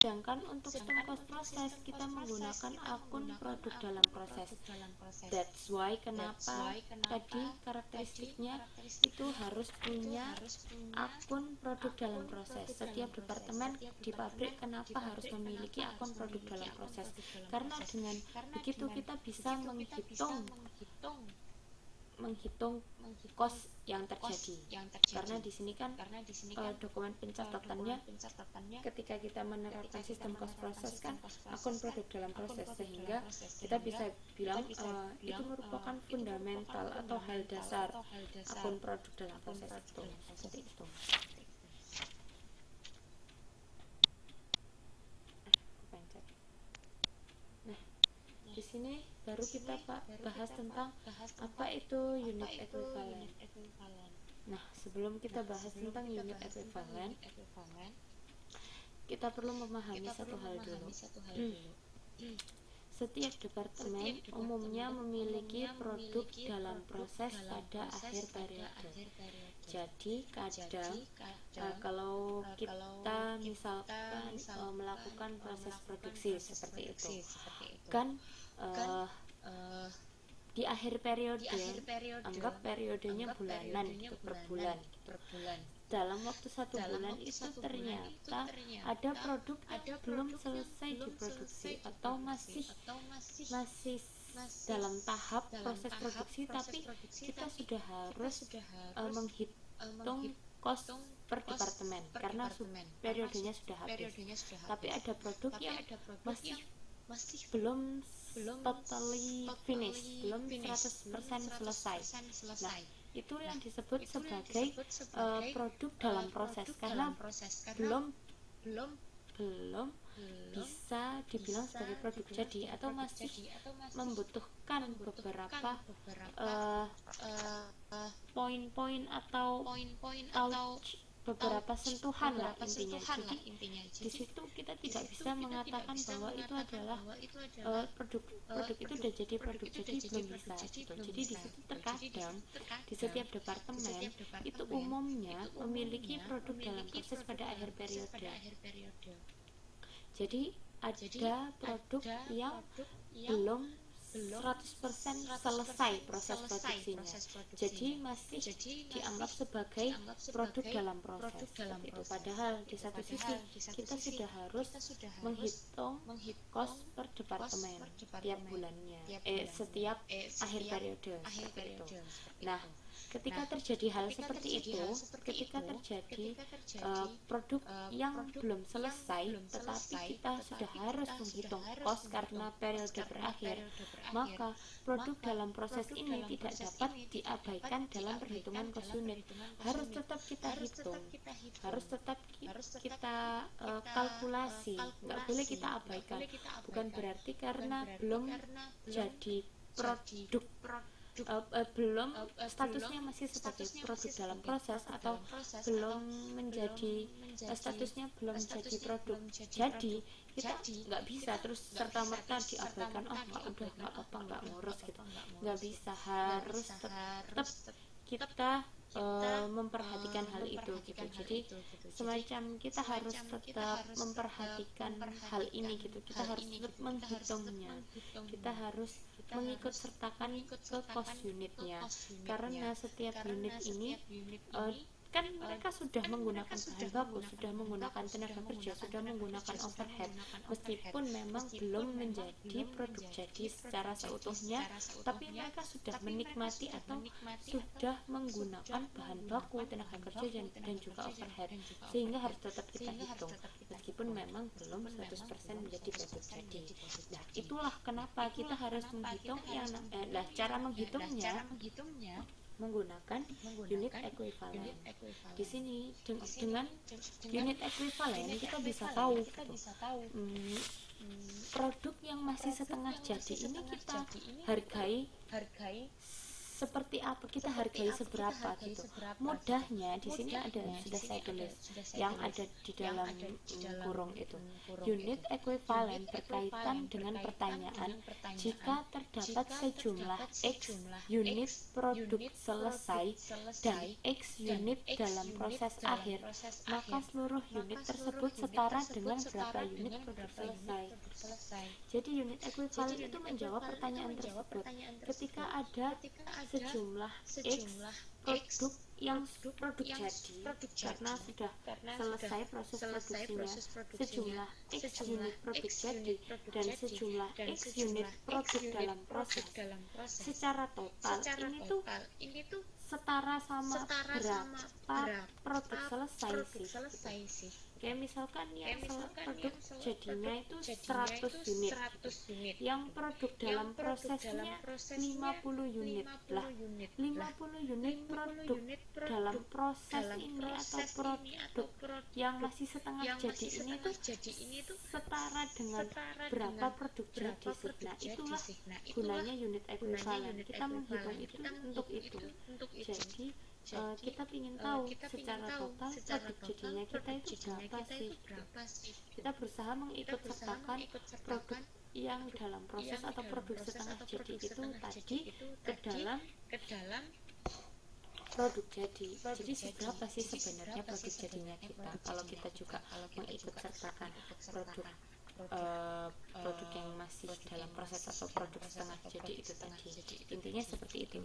Sedangkan untuk sistem cost proses kita menggunakan akun produk dalam proses. That's why kenapa tadi karakteristiknya itu harus punya akun produk dalam proses. Setiap departemen di pabrik kenapa harus memiliki akun produk dalam proses? Karena dengan begitu kita bisa menghitung cost yang terjadi. Karena di sini kan dokumen pencatatannya ketika kita menerapkan sistem cost proses kan akun produk dalam proses, sehingga kita bisa bilang itu merupakan fundamental atau hal dasar akun produk dalam proses itu. Seperti itu. Nah, di sini baru kita bahas tentang apa itu unit equivalent. Nah, sebelum kita bahas tentang unit equivalent, kita perlu memahami satu hal dulu. Setiap departemen umumnya memiliki produk dalam proses pada akhir periode. Jadi kadang kalau kita misalkan melakukan proses produksi seperti itu, kan di akhir periode, anggap periodenya bulanan gitu, per bulan. Dalam waktu 1 bulan itu ternyata ada produk yang belum selesai diproduksi atau masih dalam tahap proses produksi, tapi kita sudah harus menghitung cost per departemen karena periodenya sudah habis. Tapi ada produk yang masih belum totally finish, belum 100% selesai. Nah, itu yang disebut sebagai produk dalam proses karena belum bisa dibilang sebagai produk jadi atau masih membutuhkan beberapa poin-poin atau beberapa sentuhan lah intinya. Jadi di situ kita tidak bisa mengatakan bahwa itu adalah produk itu udah jadi produk jadi, belum bisa gitu. Jadi di situ terkadang di setiap departemen itu umumnya memiliki produk dalam proses pada akhir periode. Jadi ada produk yang belum 100% selesai proses produksinya, jadi masih dianggap sebagai produk dalam proses seperti itu. Padahal di satu sisi kita sudah harus menghitung cost per departemen tiap bulannya, setiap akhir periode seperti itu. Nah, ketika terjadi hal seperti itu, ketika terjadi produk yang belum selesai tetapi kita sudah harus menghitung cost karena periode berakhir, maka produk dalam proses ini tidak dapat diabaikan dalam perhitungan cost unit. Harus tetap kita hitung, harus tetap kita kalkulasi, nggak boleh kita abaikan. Bukan berarti karena belum jadi produk, belum statusnya masih sebagai produk dalam proses atau belum menjadi statusnya belum jadi produk jadi, kita nggak bisa terus serta-merta diabaikan, udah nggak apa-apa, nggak ngurus gitu, nggak bisa. Harus tetap kita memperhatikan hal itu gitu. Jadi semacam kita harus tetap memperhatikan hal ini gitu. Kita harus tetap menghitungnya, kita harus mengikut sertakan ke cost unitnya, karena setiap unit ini kan mereka sudah menggunakan bahan baku, sudah menggunakan tenaga kerja, sudah menggunakan overhead, meskipun memang belum menjadi produk jadi secara seutuhnya, tapi mereka sudah menikmati atau sudah menggunakan bahan baku, tenaga kerja dan juga overhead, sehingga harus tetap kita hitung meskipun memang belum 100% menjadi produk jadi. Nah, itulah kenapa kita harus menghitung cara menghitungnya menggunakan unit equivalent. Di sini dengan unit equivalent kita bisa tahu produk yang masih setengah jadi ini kita hargai seperti apa, kita hargai seberapa gitu. Mudahnya di sini ada, sudah saya tulis yang ada di dalam kurung itu. Unit ekuivalen berkaitan dengan pertanyaan jika terdapat sejumlah X unit produk selesai dan X unit dalam proses akhir, maka seluruh unit tersebut setara dengan berapa unit produk selesai. Jadi unit ekuivalen itu menjawab pertanyaan tersebut. Ketika ada sejumlah X produk yang produk jadi karena sudah selesai proses produksinya, sejumlah X unit produk jadi dan sejumlah X unit produk dalam proses, secara total ini tuh setara sama berapa produk selesai sih. Kayak misalkan yang produk jadinya itu 100 unit, yang produk dalam prosesnya 50 unit lah. 50 unit produk dalam proses ini atau produk yang masih setengah jadi ini tuh setara dengan berapa produk jadi sih. Nah, itulah gunanya unit ekuivalen. Kita menghitung itu untuk itu. Jadi kita ingin tahu secara total produk jadinya kita itu berapa sih. Kita berusaha mengikut sertakan produk yang dalam proses atau produk setengah jadi itu tadi ke dalam produk jadi. Jadi seberapa sih sebenarnya produk jadinya kita kalau kita juga mengikut sertakan produk yang masih dalam proses atau produk setengah jadi itu tadi. Intinya seperti itu.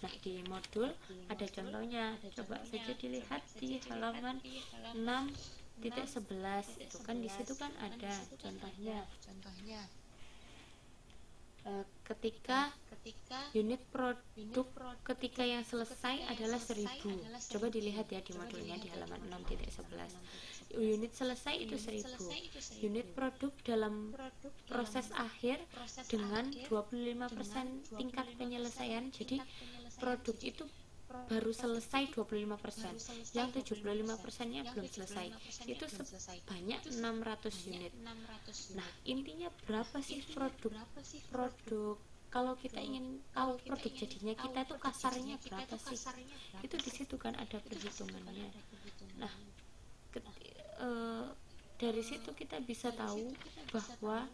Nah, di modul ada contohnya, coba saja dilihat di halaman 6.11 itu kan, di situ kan ada contohnya. Ketika unit produk ketika yang selesai adalah 1000. Coba dilihat ya di modulnya di halaman 6.11. Unit selesai itu 1000. Unit produk dalam proses akhir dengan 25% tingkat penyelesaian. Jadi produk itu baru selesai 25%, yang 75%-nya belum selesai. Itu sebanyak 600 unit. Nah, intinya berapa sih produk kalau kita ingin tahu produk jadinya kita itu kasarnya berapa sih? Itu di situ kan ada perhitungannya. Nah, dari situ kita bisa tahu bahwa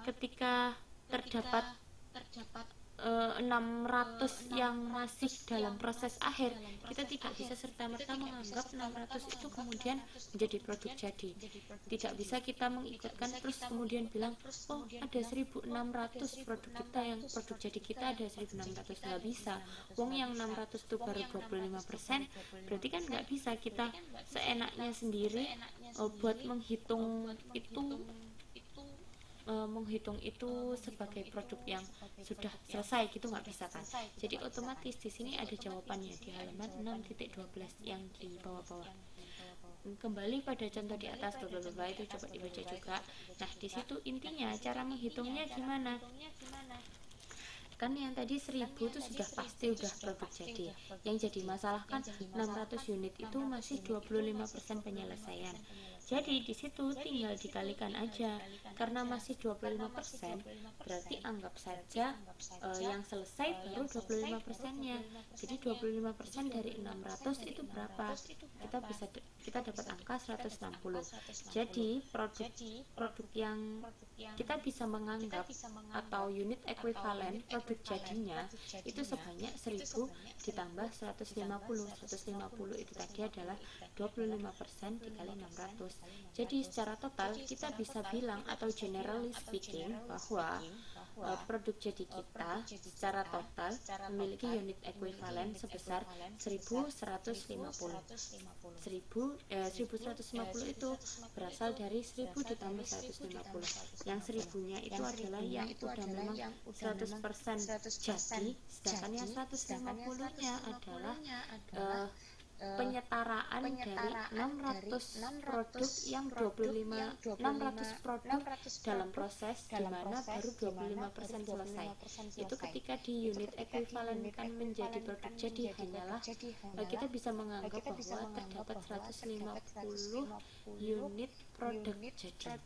ketika terdapat 600 yang masih dalam proses akhir, kita tidak bisa serta-merta menganggap 600 itu kemudian menjadi produk jadi. Tidak bisa kita mengikutkan terus kemudian bilang, oh ada 1600 produk kita, yang produk jadi kita ada 1600. Nggak bisa. Wong yang 600 itu baru 25%, berarti kan nggak bisa kita seenaknya sendiri buat menghitung itu sebagai produk yang sudah selesai gitu, nggak bisa kan. Jadi otomatis di sini ada jawabannya di halaman 6.12 yang di bawah-bawah. Kembali pada contoh di atas bla itu coba dibaca juga. Nah, di situ intinya cara menghitungnya gimana? Kan yang tadi 1000 itu sudah pasti udah produk jadi. Yang jadi masalah kan 600 unit itu masih 25% penyelesaian. Jadi di situ tinggal dikalikan aja, karena masih 25%, berarti anggap saja yang selesai baru 25%-nya. Jadi 25% dari 600 itu berapa? Kita dapat angka 160. Jadi produk yang kita bisa menganggap atau unit ekuivalen produk jadinya itu sebanyak 1000 ditambah 150. 150 itu tadi adalah 25% dikali 600. Jadi secara total kita bisa bilang atau generally speaking bahwa produk jadi kita secara total memiliki unit ekuivalen sebesar 1150. 1150 itu berasal dari 1000 ditambah 150. Yang 1000-nya itu adalah yang udah memang 100% jadi, sedangkan yang 150-nya adalah penyetaraan dari 600 produk yang 600 produk dalam proses di mana baru 25% selesai. Itu ketika di unit ekuivalen kan menjadi produk jadi hanyalah kita bisa menganggap bahwa terdapat 150 unit produk jadi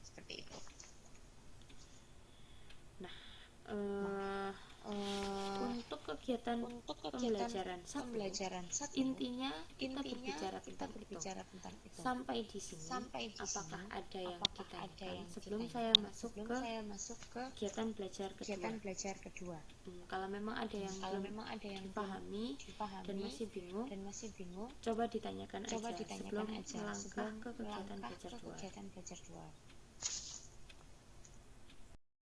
seperti itu. Nah, untuk kegiatan pembelajaran satu, intinya kita berbicara tentang itu. Sampai di sini, apakah ada yang ditanyakan sebelum saya masuk ke kegiatan belajar kedua? Kalau memang ada yang belum dipahami dan masih bingung, coba ditanyakan aja sebelum melangkah ke kegiatan belajar 2.